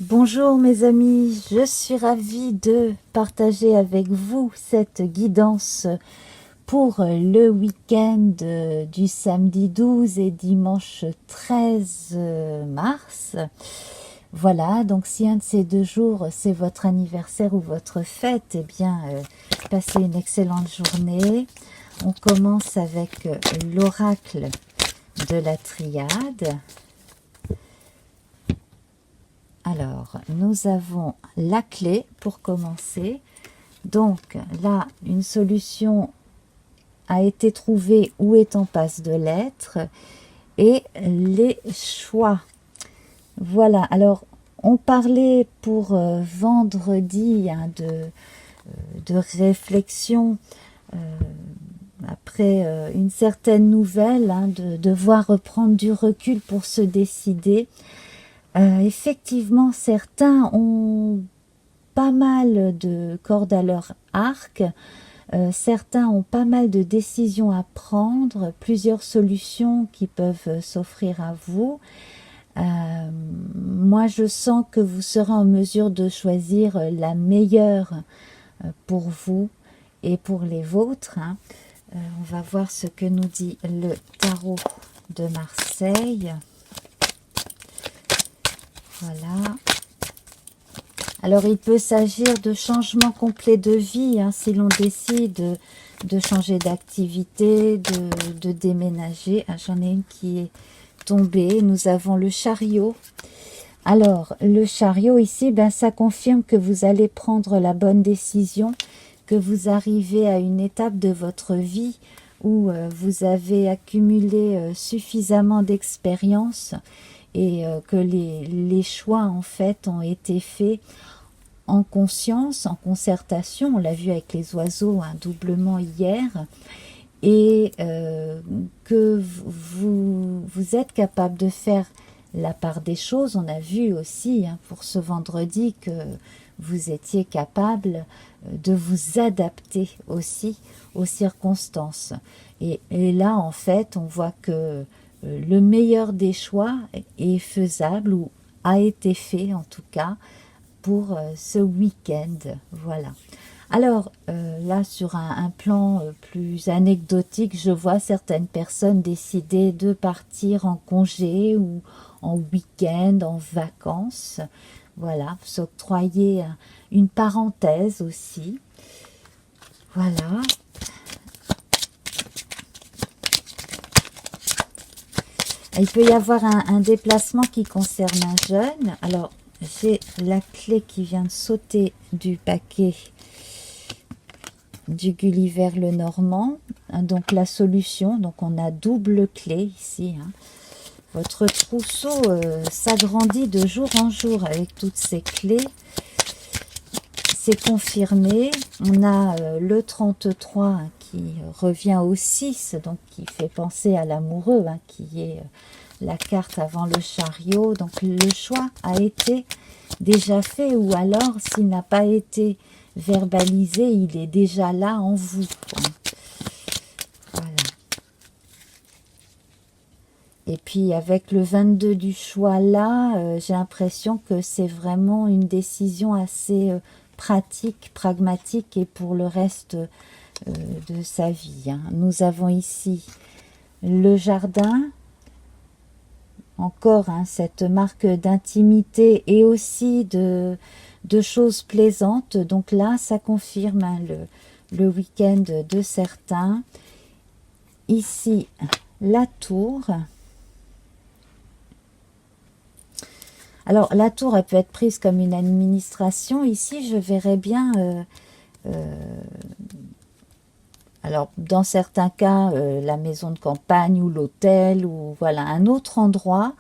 Bonjour mes amis, je suis ravie de partager avec vous cette guidance pour le week-end du samedi 12 et dimanche 13 mars. Voilà, donc si un de ces deux jours c'est votre anniversaire ou votre fête, eh bien passez une excellente journée. On commence avec l'oracle de la triade. Alors, nous avons la clé pour commencer. Donc là, une solution a été trouvée ou est en passe de l'être. Et les choix. Voilà, alors on parlait pour vendredi de réflexion après une certaine nouvelle, de devoir reprendre du recul pour se décider. Effectivement, certains ont pas mal de cordes à leur arc, certains ont pas mal de décisions à prendre, plusieurs solutions qui peuvent s'offrir à vous. Moi, je sens que vous serez en mesure de choisir la meilleure pour vous et pour les vôtres. On va voir ce que nous dit le tarot de Marseille. Voilà. Alors, il peut s'agir de changement complet de vie, si l'on décide de changer d'activité, de déménager. J'en ai une qui est tombée. Nous avons le chariot. Alors, le chariot ici, ça confirme que vous allez prendre la bonne décision, que vous arrivez à une étape de votre vie où vous avez accumulé suffisamment d'expérience et que les choix en fait ont été faits en conscience, en concertation. On l'a vu avec les oiseaux doublement hier, et que vous êtes capable de faire la part des choses. On a vu aussi pour ce vendredi que vous étiez capable de vous adapter aussi aux circonstances. Et là, en fait, on voit que le meilleur des choix est faisable, ou a été fait en tout cas, pour ce week-end. Voilà. Alors, là, sur un plan plus anecdotique, je vois certaines personnes décider de partir en congé ou en week-end, en vacances. Voilà, s'octroyer une parenthèse aussi. Voilà. Il peut y avoir un déplacement qui concerne un jeune. Alors, j'ai la clé qui vient de sauter du paquet du Gulliver le Normand. Donc, la solution. Donc, on a double clé ici. Votre trousseau s'agrandit de jour en jour avec toutes ces clés. C'est confirmé. On a le 33 qui revient au 6, donc qui fait penser à l'amoureux, qui est la carte avant le chariot. Donc le choix a été déjà fait, ou alors s'il n'a pas été verbalisé, il est déjà là en vous. Voilà. Et puis avec le 22 du choix là, j'ai l'impression que c'est vraiment une décision assez pratique, pragmatique, et pour le reste de sa vie. Nous avons ici le jardin, encore cette marque d'intimité et aussi de choses plaisantes. Donc là, ça confirme le week-end de certains. Ici, la tour. Alors, la tour, elle peut être prise comme une administration. Ici, je verrais bien... alors, dans certains cas, la maison de campagne ou l'hôtel, ou voilà, un autre endroit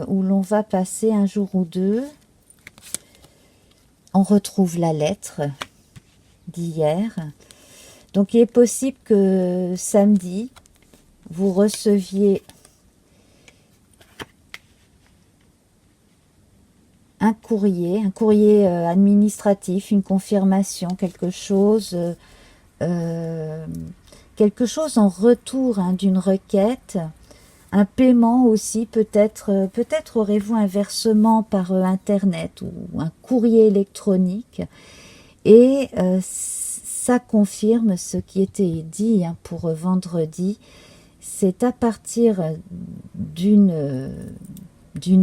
où l'on va passer un jour ou deux. On retrouve la lettre d'hier. Donc, il est possible que samedi, vous receviez un courrier administratif, une confirmation, quelque chose en retour d'une requête un paiement aussi, peut-être aurez-vous un versement par internet ou un courrier électronique, et ça confirme ce qui était dit hein, pour vendredi. C'est à partir d'une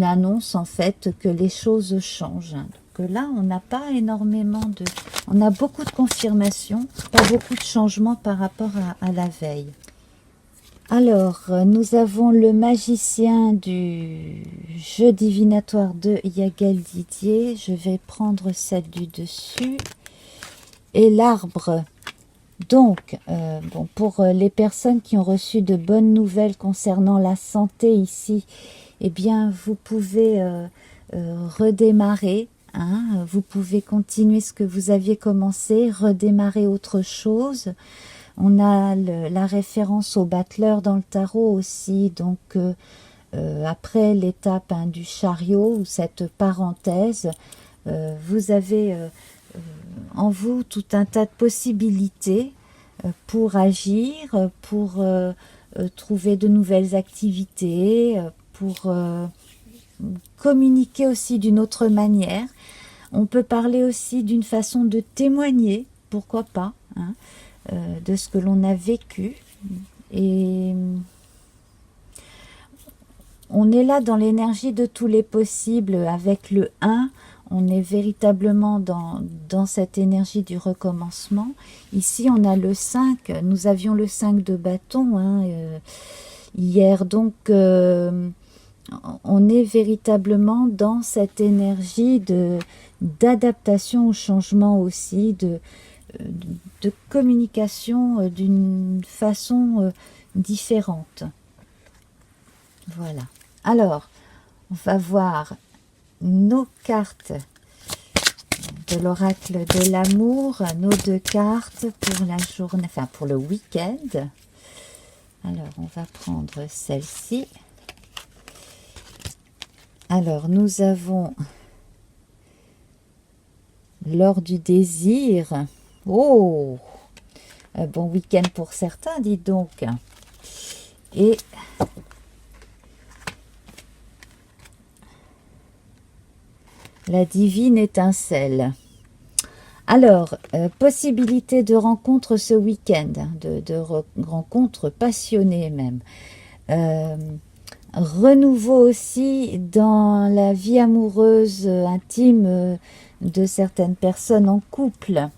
annonce en fait que les choses changent. Donc là, on n'a pas énormément de... On a beaucoup de confirmations, pas beaucoup de changements par rapport à la veille. Alors, nous avons le magicien du jeu divinatoire de Yael Didier. Je vais prendre celle du dessus. Et l'arbre. Donc, bon, pour les personnes qui ont reçu de bonnes nouvelles concernant la santé ici, eh bien, vous pouvez redémarrer. Hein, vous pouvez continuer ce que vous aviez commencé, redémarrer autre chose. On a la référence au battleur dans le tarot aussi, donc après l'étape hein, du chariot, ou cette parenthèse, vous avez en vous tout un tas de possibilités pour agir, pour trouver de nouvelles activités, pour communiquer aussi d'une autre manière. On peut parler aussi d'une façon de témoigner, pourquoi pas, hein, de ce que l'on a vécu. Et on est là dans l'énergie de tous les possibles avec le 1. On est véritablement dans cette énergie du recommencement. Ici, on a le 5. Nous avions le 5 de bâton hein, hier. Donc, on est véritablement dans cette énergie d'adaptation au changement aussi, de communication d'une façon différente. Voilà. Alors, on va voir nos cartes de l'oracle de l'amour, nos 2 cartes pour la journée, enfin pour le week-end. Alors, on va prendre celle-ci. Alors, nous avons l'or du désir. Oh, un bon week-end pour certains, dites donc. Et la divine étincelle. Alors, possibilité de rencontre ce week-end, de rencontres passionnées même. Renouveau aussi dans la vie amoureuse intime de certaines personnes en couple.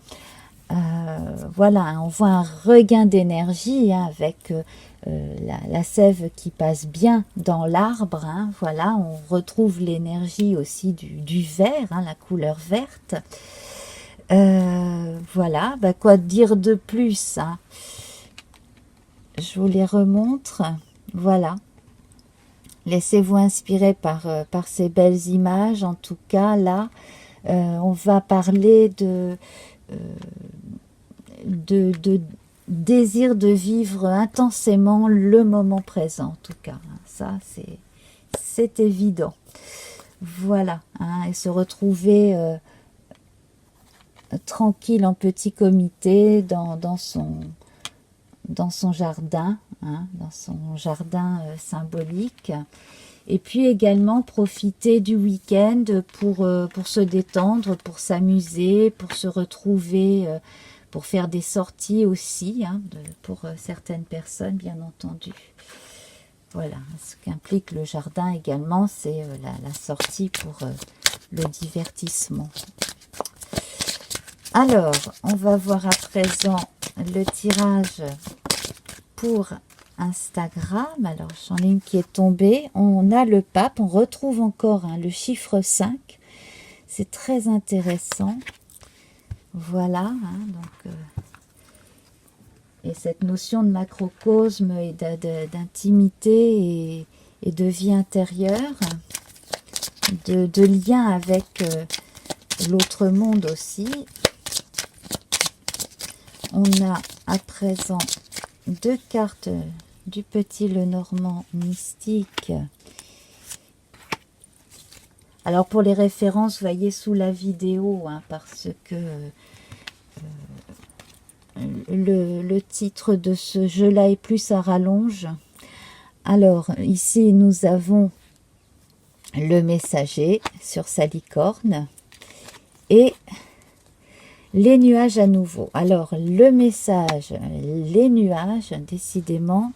Voilà, on voit un regain d'énergie hein, avec la sève qui passe bien dans l'arbre. Hein, voilà, on retrouve l'énergie aussi du vert, hein, la couleur verte. Voilà, bah, quoi dire de plus hein. Je vous les remontre. Voilà. Laissez-vous inspirer par ces belles images. En tout cas, là, on va parler de désir de vivre intensément le moment présent, en tout cas. Ça, c'est évident. Voilà. Hein, et se retrouver tranquille en petit comité dans son jardin, hein, dans son jardin symbolique. Et puis également profiter du week-end pour se détendre, pour s'amuser, pour se retrouver, pour faire des sorties aussi, hein, pour certaines personnes, bien entendu. Voilà, ce qu'implique le jardin également, c'est la sortie pour le divertissement. Alors, on va voir à présent le tirage pour Instagram. Alors, j'en ai une qui est tombée. On a le pape. On retrouve encore hein, le chiffre 5. C'est très intéressant. Voilà. Hein, donc, et cette notion de macrocosme et d'intimité et de vie intérieure, de lien avec l'autre monde aussi. On a à présent 2 cartes du petit Lenormand mystique. Alors pour les références, voyez sous la vidéo, hein, parce que le titre de ce jeu-là est plus à rallonge. Alors, ici, nous avons le messager sur sa licorne et les nuages à nouveau. Alors, le message, les nuages, décidément,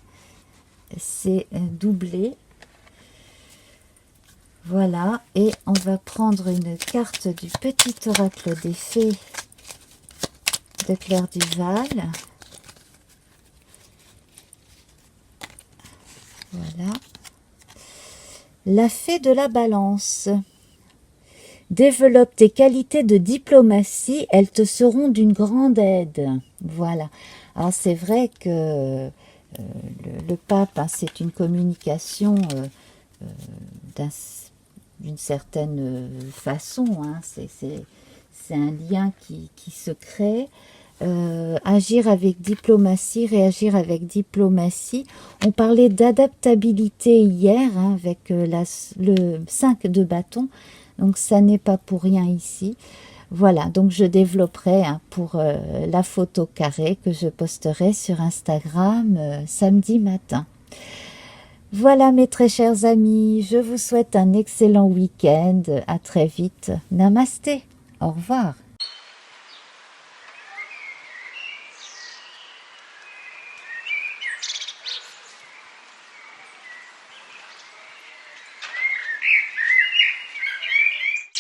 c'est doublé. Voilà, et on va prendre une carte du petit oracle des fées de Claire Duval. Voilà. La fée de la balance. Développe tes qualités de diplomatie, elles te seront d'une grande aide. Voilà. Alors c'est vrai que le pape, hein, c'est une communication d'une certaine façon, hein. C'est un lien qui se crée. Agir avec diplomatie, réagir avec diplomatie. On parlait d'adaptabilité hier, hein, avec le 5 de bâton, donc ça n'est pas pour rien ici. Voilà, donc je développerai, hein, pour la photo carrée que je posterai sur Instagram samedi matin. Voilà mes très chers amis, je vous souhaite un excellent week-end, à très vite, namasté, au revoir.